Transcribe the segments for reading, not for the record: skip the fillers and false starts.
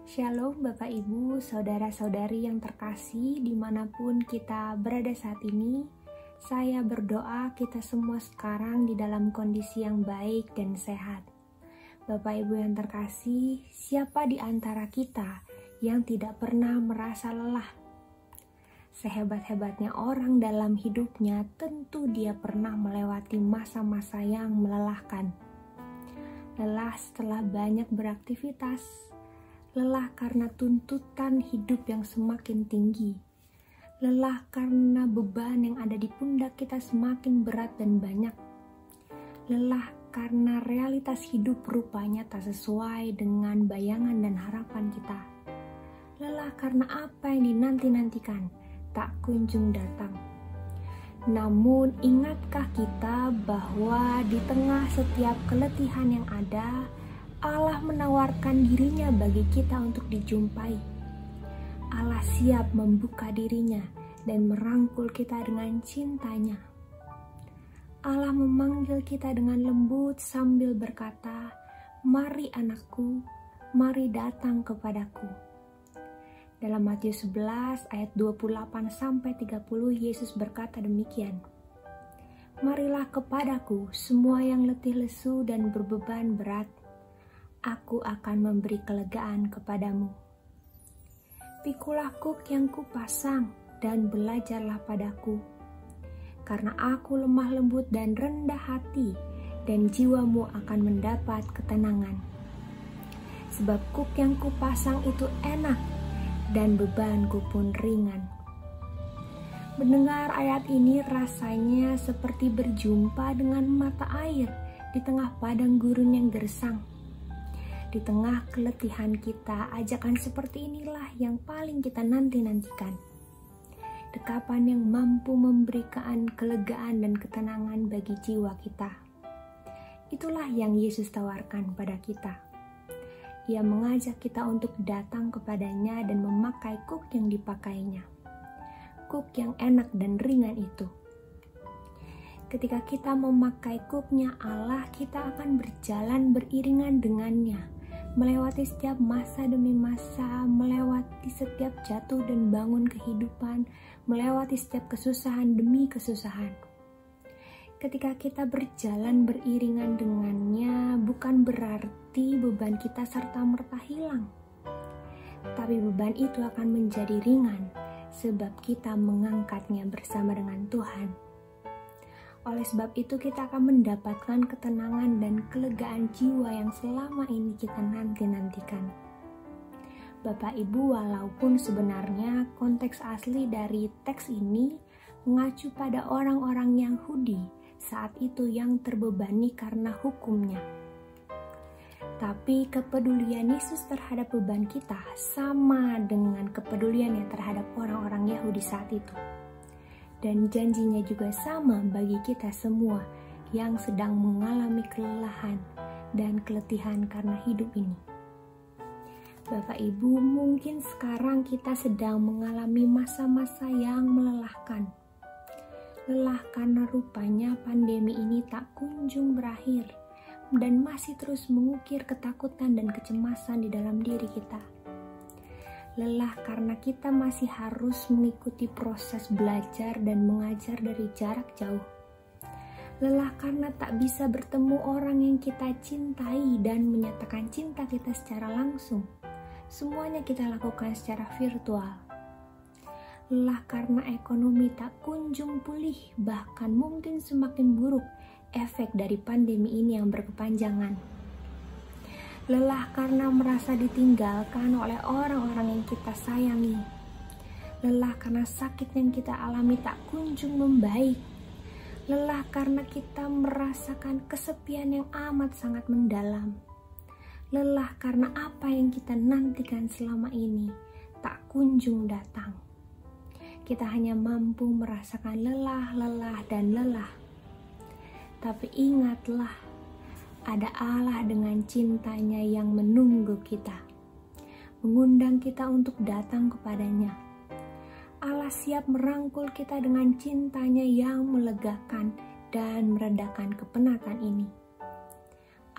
Shalom Bapak Ibu, Saudara-saudari yang terkasih dimanapun kita berada saat ini. Saya berdoa kita semua sekarang di dalam kondisi yang baik dan sehat. Bapak Ibu yang terkasih, siapa di antara kita yang tidak pernah merasa lelah? Sehebat-hebatnya orang dalam hidupnya, tentu dia pernah melewati masa-masa yang melelahkan. Lelah setelah banyak beraktivitas, lelah karena tuntutan hidup yang semakin tinggi, lelah karena beban yang ada di pundak kita semakin berat dan banyak, lelah karena realitas hidup rupanya tak sesuai dengan bayangan dan harapan kita, lelah karena apa yang dinanti-nantikan tak kunjung datang. Namun ingatkah kita bahwa di tengah setiap keletihan yang ada, Allah menawarkan dirinya bagi kita untuk dijumpai. Allah siap membuka dirinya dan merangkul kita dengan cintanya. Allah memanggil kita dengan lembut sambil berkata, "Mari anakku, mari datang kepadaku." Dalam Matius 11 ayat 28-30 Yesus berkata demikian, "Marilah kepadaku semua yang letih lesu dan berbeban berat, Aku akan memberi kelegaan kepadamu. Pikulah kuk yang kupasang dan belajarlah padaku, karena aku lemah lembut dan rendah hati, dan jiwamu akan mendapat ketenangan. Sebab kuk yang kupasang itu enak, dan bebanku pun ringan." Mendengar ayat ini rasanya seperti berjumpa dengan mata air di tengah padang gurun yang gersang. Di tengah keletihan kita, ajakan seperti inilah yang paling kita nanti-nantikan. Dekapan yang mampu memberikan kelegaan dan ketenangan bagi jiwa kita. Itulah yang Yesus tawarkan pada kita. Ia mengajak kita untuk datang kepadanya dan memakai kuk yang dipakainya. Kuk yang enak dan ringan itu. Ketika kita memakai kuknya Allah, kita akan berjalan beriringan dengannya, melewati setiap masa demi masa, melewati setiap jatuh dan bangun kehidupan, melewati setiap kesusahan demi kesusahan. Ketika kita berjalan beriringan dengannya, bukan berarti beban kita serta-merta hilang. Tapi beban itu akan menjadi ringan, sebab kita mengangkatnya bersama dengan Tuhan. Oleh sebab itu kita akan mendapatkan ketenangan dan kelegaan jiwa yang selama ini kita nanti-nantikan. Bapak Ibu, walaupun sebenarnya konteks asli dari teks ini mengacu pada orang-orang Yahudi saat itu yang terbebani karena hukumnya. Tapi kepedulian Yesus terhadap beban kita sama dengan kepeduliannya terhadap orang-orang Yahudi saat itu. Dan janjinya juga sama bagi kita semua yang sedang mengalami kelelahan dan keletihan karena hidup ini. Bapak Ibu, mungkin sekarang kita sedang mengalami masa-masa yang melelahkan. Lelah karena rupanya pandemi ini tak kunjung berakhir dan masih terus mengukir ketakutan dan kecemasan di dalam diri kita. Lelah karena kita masih harus mengikuti proses belajar dan mengajar dari jarak jauh. Lelah karena tak bisa bertemu orang yang kita cintai dan menyatakan cinta kita secara langsung. Semuanya kita lakukan secara virtual. Lelah karena ekonomi tak kunjung pulih, bahkan mungkin semakin buruk efek dari pandemi ini yang berkepanjangan. Lelah karena merasa ditinggalkan oleh orang-orang yang kita sayangi. Lelah karena sakit yang kita alami tak kunjung membaik. Lelah karena kita merasakan kesepian yang amat sangat mendalam. Lelah karena apa yang kita nantikan selama ini tak kunjung datang. Kita hanya mampu merasakan lelah, dan lelah. Tapi ingatlah, ada Allah dengan cintanya yang menunggu kita, mengundang kita untuk datang kepadanya. Allah siap merangkul kita dengan cintanya yang melegakan dan meredakan kepenatan ini.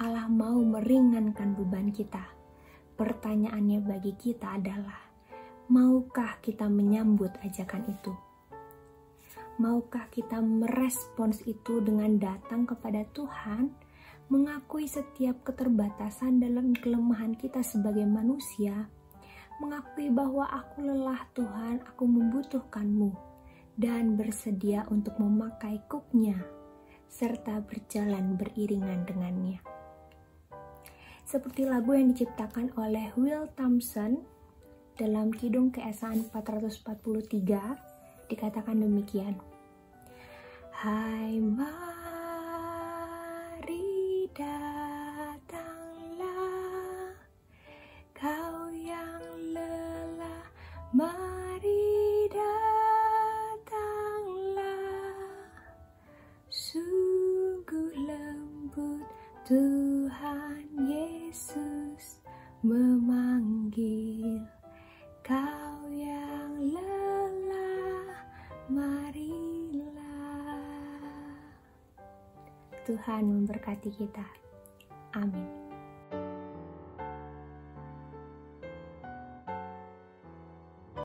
Allah mau meringankan beban kita, Pertanyaannya bagi kita adalah, maukah kita menyambut ajakan itu? Maukah kita merespons itu dengan datang kepada Tuhan, mengakui setiap keterbatasan dalam kelemahan kita sebagai manusia, mengakui bahwa aku lelah Tuhan, aku membutuhkanmu, dan bersedia untuk memakai kuknya, serta berjalan beriringan dengannya. Seperti lagu yang diciptakan oleh Will Thompson dalam Kidung Keesaan 443, dikatakan demikian. Hai mari datanglah, kau yang lelah, mari datanglah. Sungguh lembut Tuhan Yesus memanggil, kau yang lelah, marilah. Tuhan memberkati kita. Amin.